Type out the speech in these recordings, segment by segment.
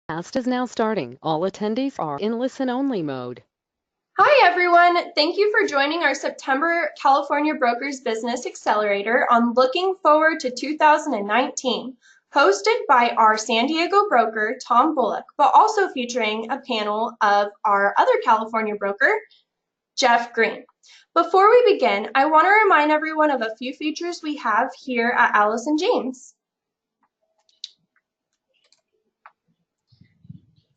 Cast is now starting. All attendees are in listen-only mode. Hi, everyone. Thank you for joining our September California Brokers Business Accelerator on Looking Forward to 2019, hosted by our San Diego broker, Tom Bullock, but also featuring a panel of our other California broker, Jeff Green. Before we begin, I want to remind everyone of a few features we have here at Allison James.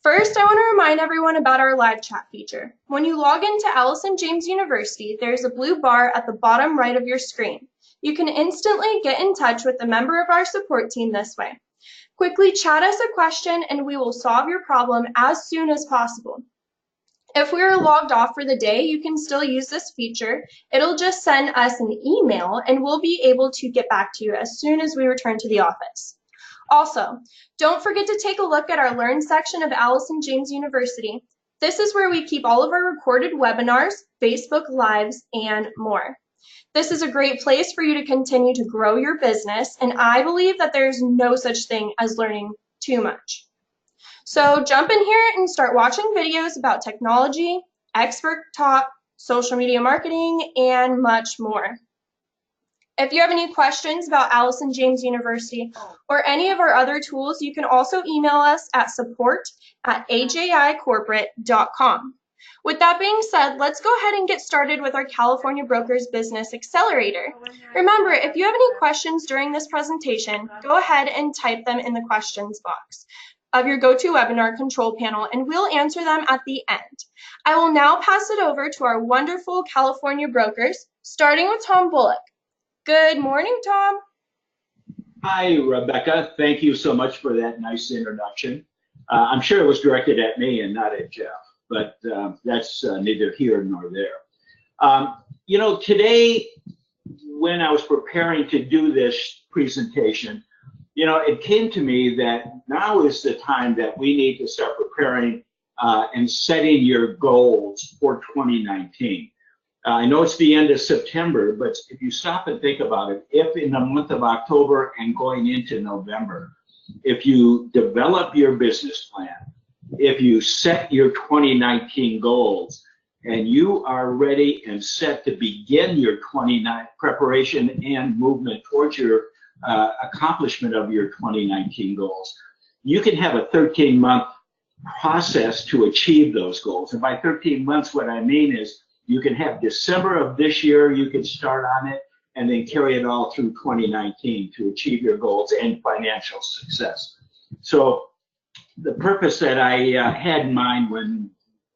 First, I want to remind everyone about our live chat feature. When you log into Allison James University, there's a blue bar at the bottom right of your screen. You can instantly get in touch with a member of our support team this way. Quickly chat us a question and we will solve your problem as soon as possible. If we are logged off for the day, you can still use this feature. It'll just send us an email and we'll be able to get back to you as soon as we return to the office. Also, don't forget to take a look at our Learn section of Allison James University. This is where we keep all of our recorded webinars, Facebook Lives, and more. This is a great place for you to continue to grow your business, and I believe that there's no such thing as learning too much. So jump in here and start watching videos about technology, expert talk, social media marketing, and much more. If you have any questions about Allison James University or any of our other tools, you can also email us at support@ajicorporate.com. With that being said, let's go ahead and get started with our California Brokers Business Accelerator. Remember, if you have any questions during this presentation, go ahead and type them in the questions box of your GoToWebinar control panel, and we'll answer them at the end. I will now pass it over to our wonderful California brokers, starting with Tom Bullock. Good morning, Tom. Hi, Rebecca. Thank you so much for that nice introduction. I'm sure it was directed at me and not at Jeff, but that's neither here nor there. Today, when I was preparing to do this presentation, it came to me that now is the time that we need to start preparing and setting your goals for 2019. I know it's the end of September, but if you stop and think about it, if in the month of October and going into November, if you develop your business plan, if you set your 2019 goals, and you are ready and set to begin your 2019 preparation and movement towards your accomplishment of your 2019 goals, you can have a 13-month process to achieve those goals. And by 13 months, what I mean is you can have December of this year, you can start on it, and then carry it all through 2019 to achieve your goals and financial success. So the purpose that I had in mind when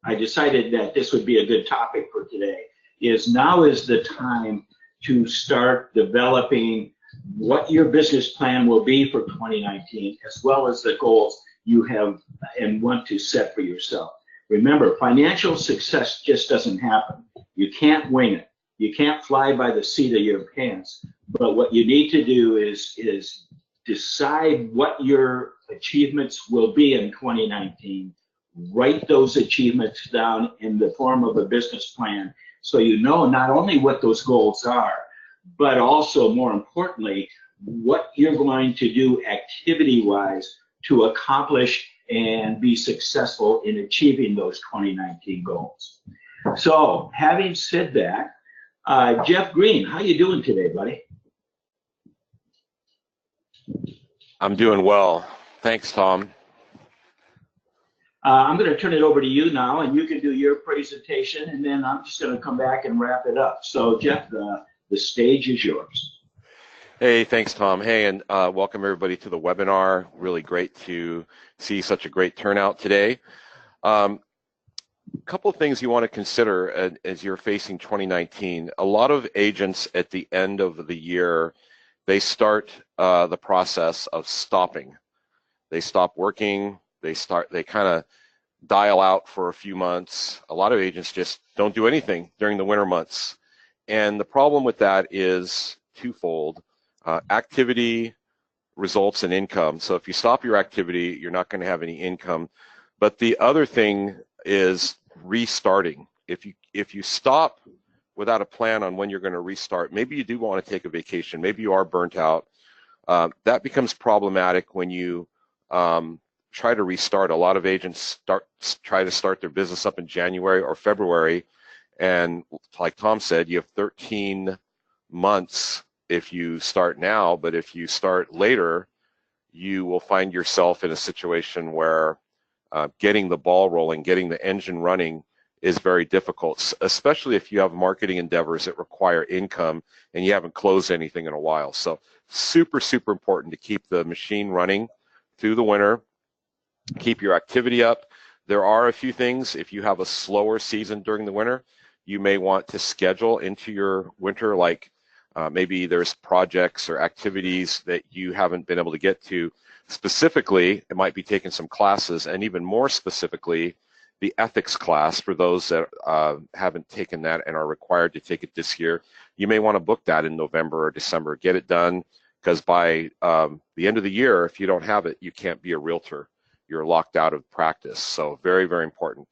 I decided that this would be a good topic for today is now is the time to start developing what your business plan will be for 2019, as well as the goals you have and want to set for yourself. Remember, financial success just doesn't happen. You can't wing it. You can't fly by the seat of your pants. But what you need to do is decide what your achievements will be in 2019. Write those achievements down in the form of a business plan so you know not only what those goals are, but also, more importantly, what you're going to do activity-wise to accomplish and be successful in achieving those 2019 goals. So, having said that, Jeff Green, how you doing today, buddy? I'm doing well. Thanks, Tom. I'm going to turn it over to you now, and you can do your presentation, and then I'm just going to come back and wrap it up. So, Jeff, the stage is yours. Hey, thanks, Tom. Hey, and welcome everybody to the webinar. Really great to see such a great turnout today. A couple of things you want to consider as you're facing 2019. A lot of agents at the end of the year, they start the process of stopping. They stop working. They kind of dial out for a few months. A lot of agents just don't do anything during the winter months. And the problem with that is twofold. Activity results in income. So if you stop your activity, you're not going to have any income. But the other thing is restarting. If you stop without a plan on when you're going to restart, maybe you do want to take a vacation, maybe you are burnt out, that becomes problematic when you try to restart. A lot of agents try to start their business up in January or February, and like Tom said, you have 13 months if you start now, but if you start later, you will find yourself in a situation where getting the ball rolling, getting the engine running is very difficult, especially if you have marketing endeavors that require income and you haven't closed anything in a while. So super, super important to keep the machine running through the winter, keep your activity up. There are a few things, if you have a slower season during the winter, you may want to schedule into your winter, like maybe there's projects or activities that you haven't been able to get to. Specifically, it might be taking some classes, and even more specifically, the ethics class for those that haven't taken that and are required to take it this year. You may want to book that in November or December. Get it done, because by the end of the year, if you don't have it, you can't be a realtor. You're locked out of practice. So very, very important.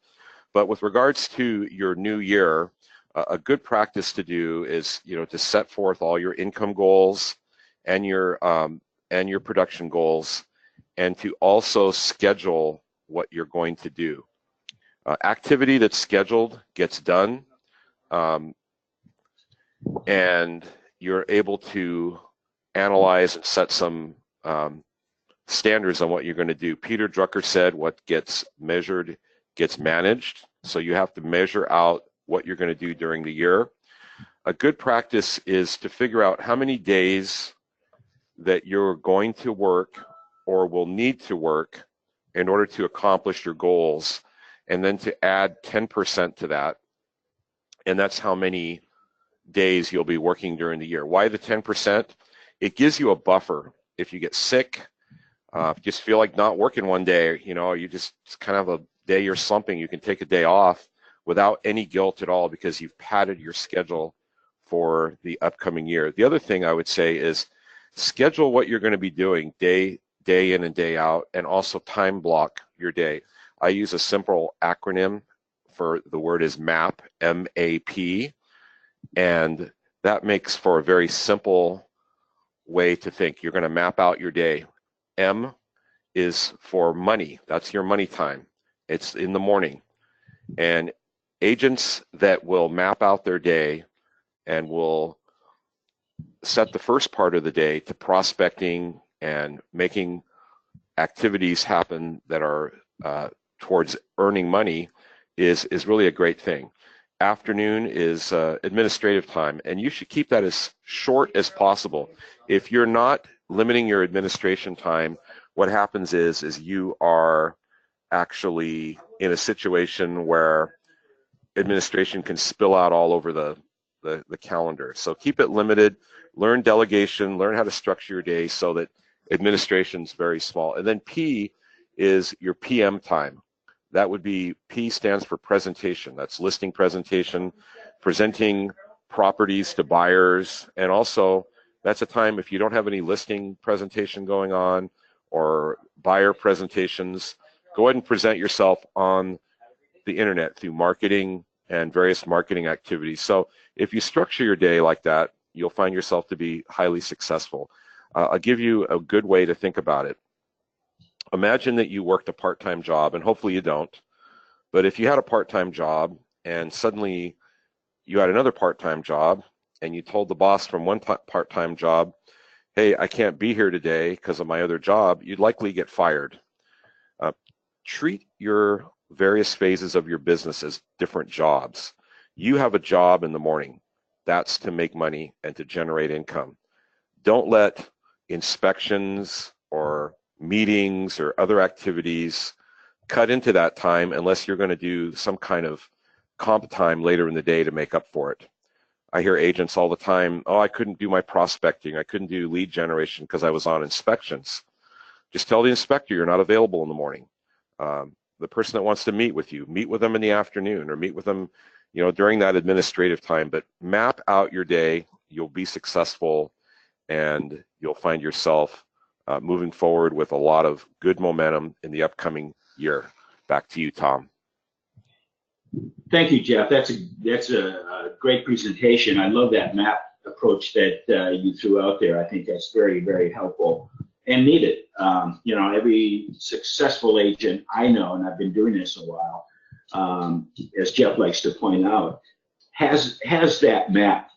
But with regards to your new year, a good practice to do is, to set forth all your income goals and your production goals, and to also schedule what you're going to do. Activity that's scheduled gets done, and you're able to analyze and set some standards on what you're going to do. Peter Drucker said, what gets measured gets managed. So you have to measure out what you're going to do during the year. A good practice is to figure out how many days that you're going to work or will need to work in order to accomplish your goals, and then to add 10% to that. And that's how many days you'll be working during the year. Why the 10%? It gives you a buffer. If you get sick, just feel like not working one day, you just kind of a day you're slumping, you can take a day off without any guilt at all, because you've padded your schedule for the upcoming year. The other thing I would say is schedule what you're going to be doing day in and day out, and also time block your day. I use a simple acronym for the word is MAP, M-A-P, and that makes for a very simple way to think. You're going to map out your day. M is for money. That's your money time. It's in the morning. And agents that will map out their day and will set the first part of the day to prospecting and making activities happen that are towards earning money is really a great thing. Afternoon is administrative time, and you should keep that as short as possible. If you're not limiting your administration time, what happens is you are actually in a situation where administration can spill out all over the calendar. So keep it limited, learn delegation, learn how to structure your day so that administration's very small. And then P is your PM time. That would be, P stands for presentation. That's listing presentation, presenting properties to buyers, and also that's a time if you don't have any listing presentation going on or buyer presentations, go ahead and present yourself on the internet through marketing and various marketing activities. So if you structure your day like that, you'll find yourself to be highly successful. I'll give you a good way to think about it. Imagine that you worked a part-time job, and hopefully you don't, but if you had a part-time job and suddenly you had another part-time job and you told the boss from one part-time job, hey, I can't be here today because of my other job, you'd likely get fired. Treat your various phases of your business as different jobs. You have a job in the morning. That's to make money and to generate income. Don't let inspections or meetings or other activities cut into that time unless you're going to do some kind of comp time later in the day to make up for it. I hear agents all the time, oh, I couldn't do my prospecting, I couldn't do lead generation because I was on inspections. Just tell the inspector you're not available in the morning. The person that wants to meet with you, meet with them in the afternoon, or meet with them, during that administrative time. But map out your day. You'll be successful, and you'll find yourself moving forward with a lot of good momentum in the upcoming year. Back to you, Tom. Thank you, Jeff. That's a great presentation. I love that map approach that you threw out there. I think that's very, very helpful. and needed. Every successful agent I know, and I've been doing this a while, as Jeff likes to point out, has that map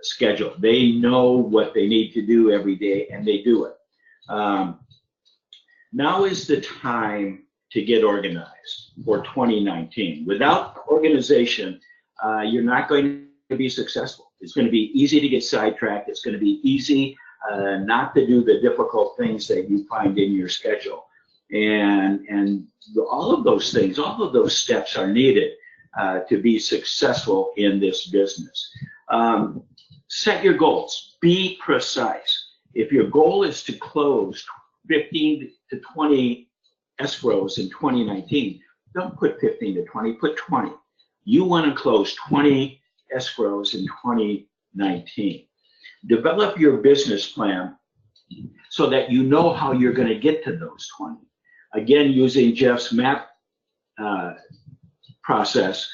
schedule. They know what they need to do every day, and they do it. Now is the time to get organized for 2019. Without organization, you're not going to be successful. It's going to be easy to get sidetracked. It's going to be easy not to do the difficult things that you find in your schedule. And all of those things, all of those steps are needed to be successful in this business. Set your goals. Be precise. If your goal is to close 15 to 20 escrows in 2019, don't put 15 to 20, put 20. You want to close 20 escrows in 2019. Develop your business plan so that you know how you're going to get to those 20. Again, using Jeff's map process,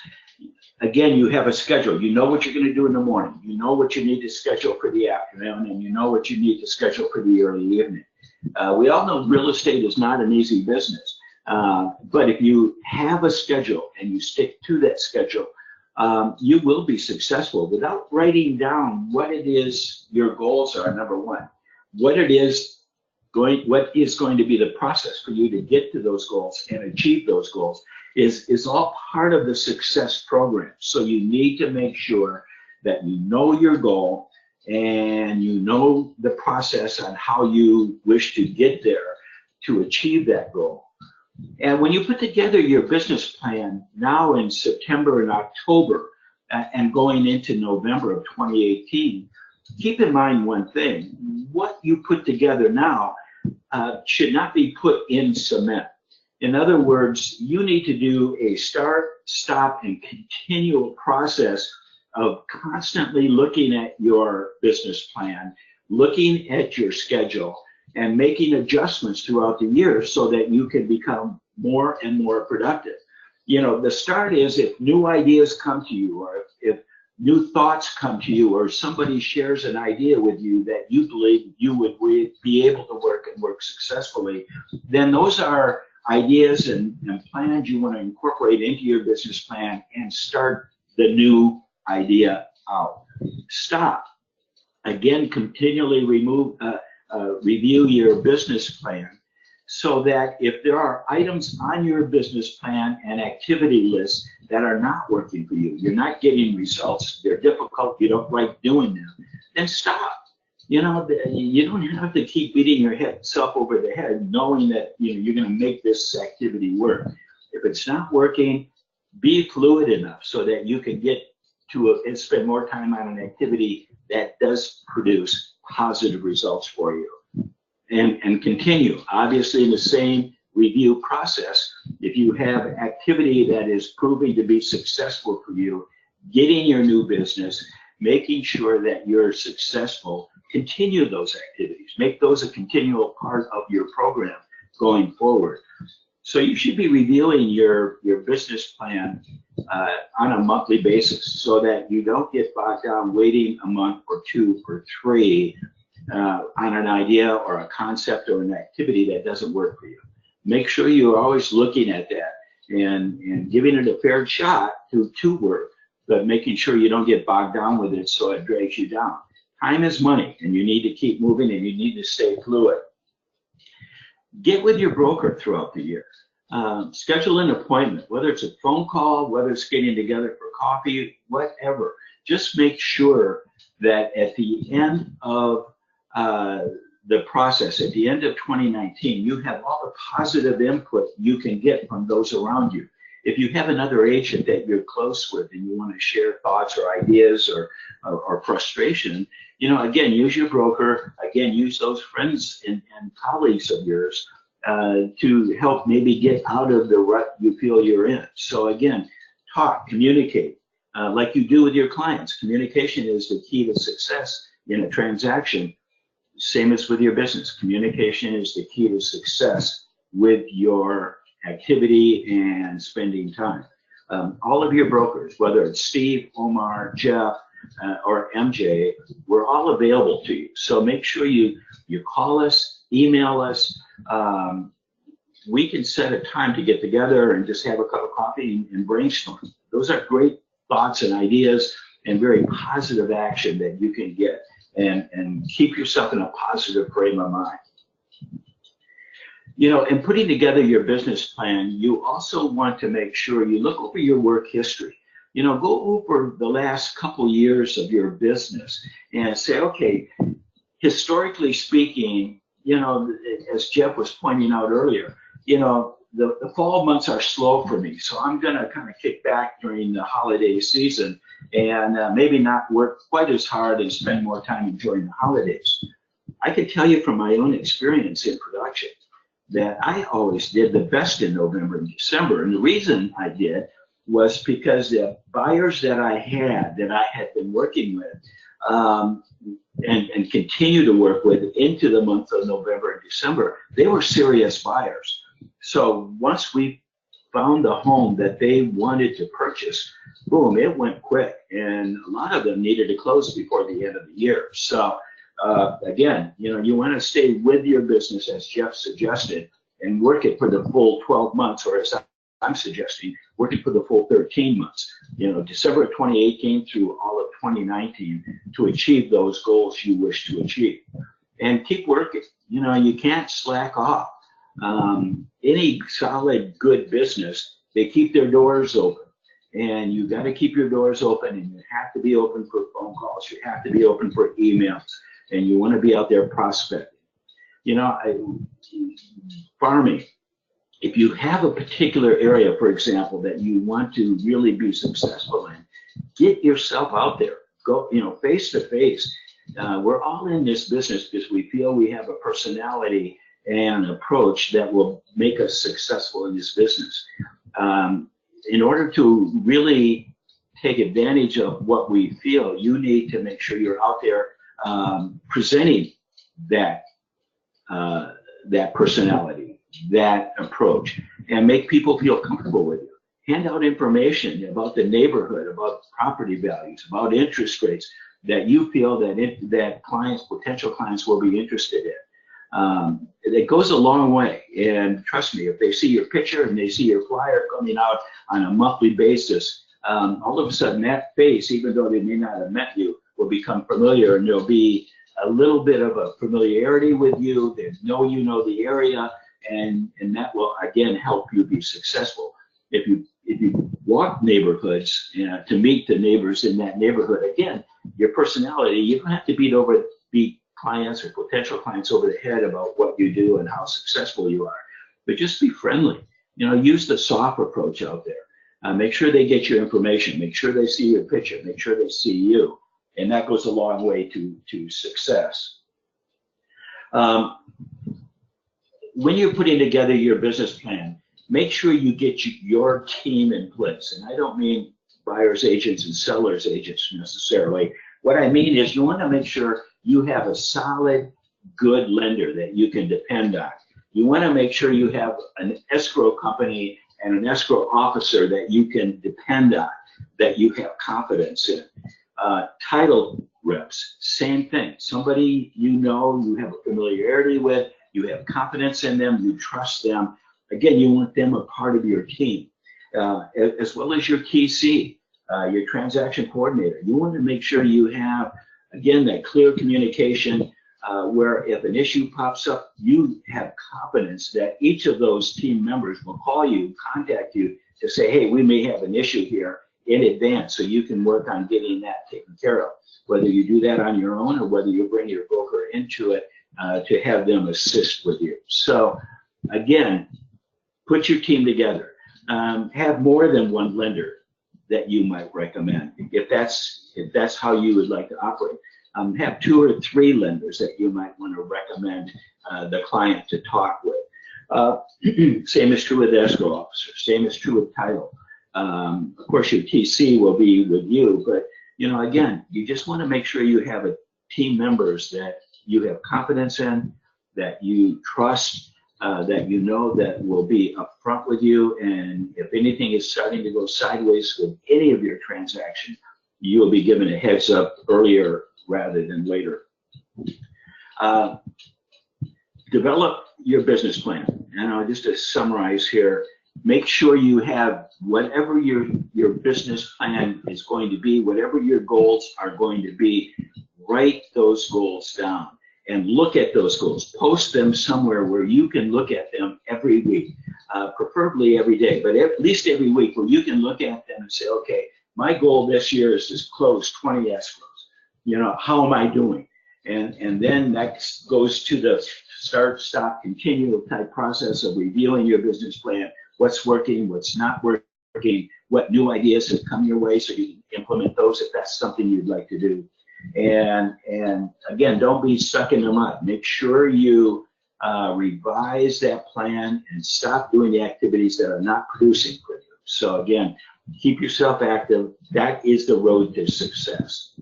again, you have a schedule. You know what you're going to do in the morning. You know what you need to schedule for the afternoon, and you know what you need to schedule for the early evening. We all know real estate is not an easy business, but if you have a schedule and you stick to that schedule, you will be successful without writing down what it is your goals are. Number one, what is going to be the process for you to get to those goals and achieve those goals is all part of the success program. So you need to make sure that you know your goal and you know the process on how you wish to get there to achieve that goal. And when you put together your business plan now in September and October and going into November of 2018, keep in mind one thing. What you put together now should not be put in cement. In other words, you need to do a start, stop, and continual process of constantly looking at your business plan, looking at your schedule, and making adjustments throughout the year so that you can become more and more productive. The start is if new ideas come to you, or if new thoughts come to you, or somebody shares an idea with you that you believe you would be able to work successfully, then those are ideas and plans you want to incorporate into your business plan and start the new idea out. Stop. Again, continually review your business plan so that if there are items on your business plan and activity list that are not working for you, you're not getting results, they're difficult, you don't like doing them, then stop. You don't have to keep beating yourself over the head knowing that you're going to make this activity work. If it's not working, be fluid enough so that you can get to and spend more time on an activity that does produce positive results for you. And continue, obviously, in the same review process. If you have activity that is proving to be successful for you, getting your new business, making sure that you're successful, continue those activities. Make those a continual part of your program going forward. So you should be reviewing your business plan on a monthly basis so that you don't get bogged down waiting a month or two or three on an idea or a concept or an activity that doesn't work for you. Make sure you're always looking at that and giving it a fair shot to work, but making sure you don't get bogged down with it so it drags you down. Time is money, and you need to keep moving and you need to stay fluid. Get with your broker throughout the year. Schedule an appointment, whether it's a phone call, whether it's getting together for coffee, whatever. Just make sure that at the end of the process, at the end of 2019, you have all the positive input you can get from those around you. If you have another agent that you're close with and you want to share thoughts or ideas or frustration, again, use your broker. Again, use those friends and colleagues of yours to help maybe get out of the rut you feel you're in. So again, talk, communicate, like you do with your clients. Communication is the key to success in a transaction. Same as with your business. Communication is the key to success with your activity and spending time. All of your brokers, whether it's Steve, Omar, Jeff, or MJ, we're all available to you. So make sure you call us, email us. We can set a time to get together and just have a cup of coffee and brainstorm. Those are great thoughts and ideas and very positive action that you can get, and keep yourself in a positive frame of mind. You know, in putting together your business plan, you also want to make sure you look over your work history. You know, go over the last couple years of your business and say, okay, historically speaking, you know, as Jeff was pointing out earlier, you know, the fall months are slow for me. So I'm going to kind of kick back during the holiday season and maybe not work quite as hard and spend more time enjoying the holidays. I can tell you from my own experience in production that I always did the best in November and December. And the reason I did was because the buyers that I had been working with and continue to work with into the month of November and December, they were serious buyers. So once we found the home that they wanted to purchase, boom, it went quick. And a lot of them needed to close before the end of the year. So again, you know, you want to stay with your business, as Jeff suggested, and work it for the full 12 months, or as I'm suggesting, work it for the full 13 months, you know, December of 2018 through all of 2019 to achieve those goals you wish to achieve. And keep working. You know, you can't slack off. Any solid, good business, they keep their doors open. And you got to keep your doors open, and you have to be open for phone calls. You have to be open for emails, and you want to be out there prospecting. You know, farming. If you have a particular area, for example, that you want to really be successful in, get yourself out there. Go, you know, face to face. We're all in this business because we feel we have a personality and approach that will make us successful in this business. In order to really take advantage of what we feel, you need to make sure you're out there presenting that personality, that approach, and make people feel comfortable with you. Hand out information about the neighborhood, about property values, about interest rates that you feel that clients, potential clients, will be interested in. It goes a long way, and trust me, if they see your picture and they see your flyer coming out on a monthly basis, all of a sudden that face, even though they may not have met you, will become familiar, and there'll be a little bit of a familiarity with you. They know you know the area, and that will again help you be successful. If you walk neighborhoods to meet the neighbors in that neighborhood, again, your personality, you don't have to beat clients or potential clients over the head about what you do and how successful you are, but just be friendly. You know, use the soft approach out there. Make sure they get your information. Make sure they see your picture. Make sure they see you, and that goes a long way to success. When you're putting together your business plan, make sure you get your team in place. And I don't mean buyers agents and sellers agents necessarily. What I mean is you want to make sure you have a solid, good lender that you can depend on. You want to make sure you have an escrow company and an escrow officer that you can depend on, that you have confidence in. Title reps, same thing. Somebody you have a familiarity with, you have confidence in them, you trust them. Again, you want them a part of your team, as well as your TC, your transaction coordinator. You want to make sure you have, again, that clear communication where if an issue pops up, you have confidence that each of those team members will call you, contact you to say, hey, we may have an issue here in advance, so you can work on getting that taken care of. Whether you do that on your own or whether you bring your broker into it to have them assist with you. So again, put your team together. Have more than one lender that you might recommend, if that's how you would like to operate. Have 2 or 3 lenders that you might want to recommend the client to talk with. Same is true with escrow officers. Same is true with title. Of course, your TC will be with you, but again, you just want to make sure you have team members that you have confidence in, that you trust, that that will be upfront with you, and if anything is starting to go sideways with any of your transactions, you will be given a heads up earlier rather than later. develop your business plan. And just to summarize here, make sure you have whatever your business plan is going to be, whatever your goals are going to be, write those goals down and look at those goals. Post them somewhere where you can look at them every week, preferably every day, but at least every week, where you can look at them and say, okay, my goal this year is to close 20 escrows. How am I doing? And then that goes to the start, stop, continue type process of reviewing your business plan, what's working, what's not working, what new ideas have come your way so you can implement those if that's something you'd like to do. And again, don't be stuck in the mud. Make sure you revise that plan and stop doing the activities that are not producing for you. So again, keep yourself active. That is the road to success.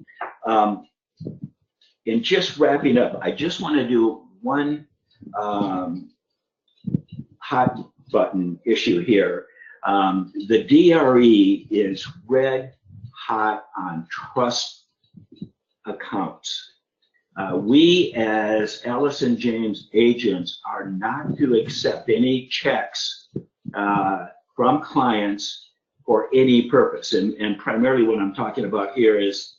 And just wrapping up, I just want to do one hot button issue here. The DRE is red hot on trust accounts. We as Allison James agents are not to accept any checks from clients for any purpose. And primarily what I'm talking about here is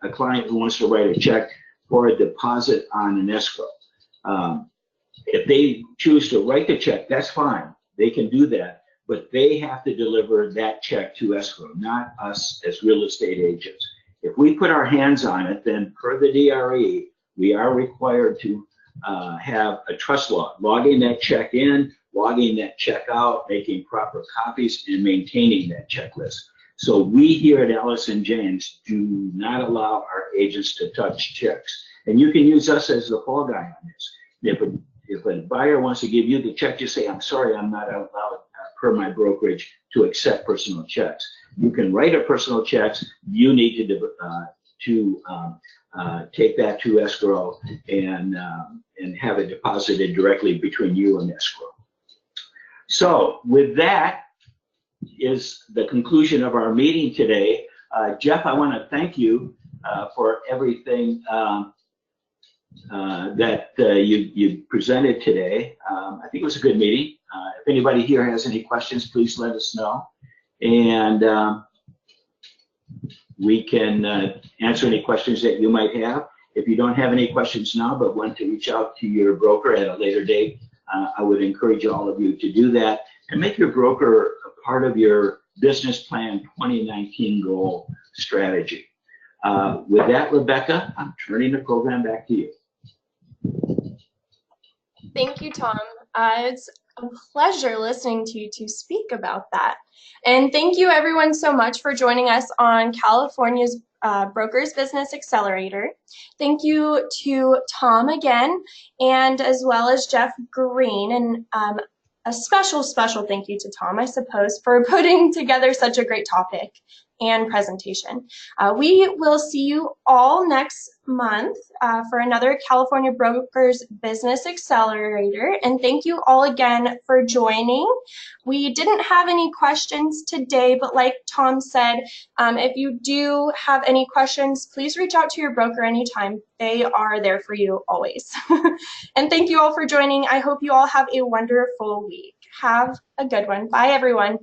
a client who wants to write a check for a deposit on an escrow. If they choose to write the check, that's fine. They can do that, but they have to deliver that check to escrow, not us as real estate agents. If we put our hands on it, then per the DRE, we are required to have a trust log, logging that check in, logging that check out, making proper copies, and maintaining that checklist. So we here at Allison James do not allow our agents to touch checks. And you can use us as the fall guy on this. If a buyer wants to give you the check, just say, I'm sorry, I'm not allowed per my brokerage to accept personal checks. You can write a personal checks. You need to take that to escrow and have it deposited directly between you and escrow. So with that is the conclusion of our meeting today. Jeff, I want to thank you for everything that you presented today. I think it was a good meeting. If anybody here has any questions, please let us know. And we can answer any questions that you might have. If you don't have any questions now but want to reach out to your broker at a later date, I would encourage all of you to do that and make your broker a part of your business plan 2019 goal strategy. With that, Rebecca, I'm turning the program back to you. Thank you, Tom. It's a pleasure listening to you two speak about that. And thank you everyone so much for joining us on California's Brokers Business Accelerator. Thank you to Tom again, and as well as Jeff Green, and a special thank you to Tom, I suppose, for putting together such a great topic and presentation. We will see you all next month for another California Brokers Business Accelerator. And thank you all again for joining. We didn't have any questions today, but like Tom said, if you do have any questions, please reach out to your broker anytime. They are there for you always. And thank you all for joining. I hope you all have a wonderful week. Have a good one. Bye, everyone.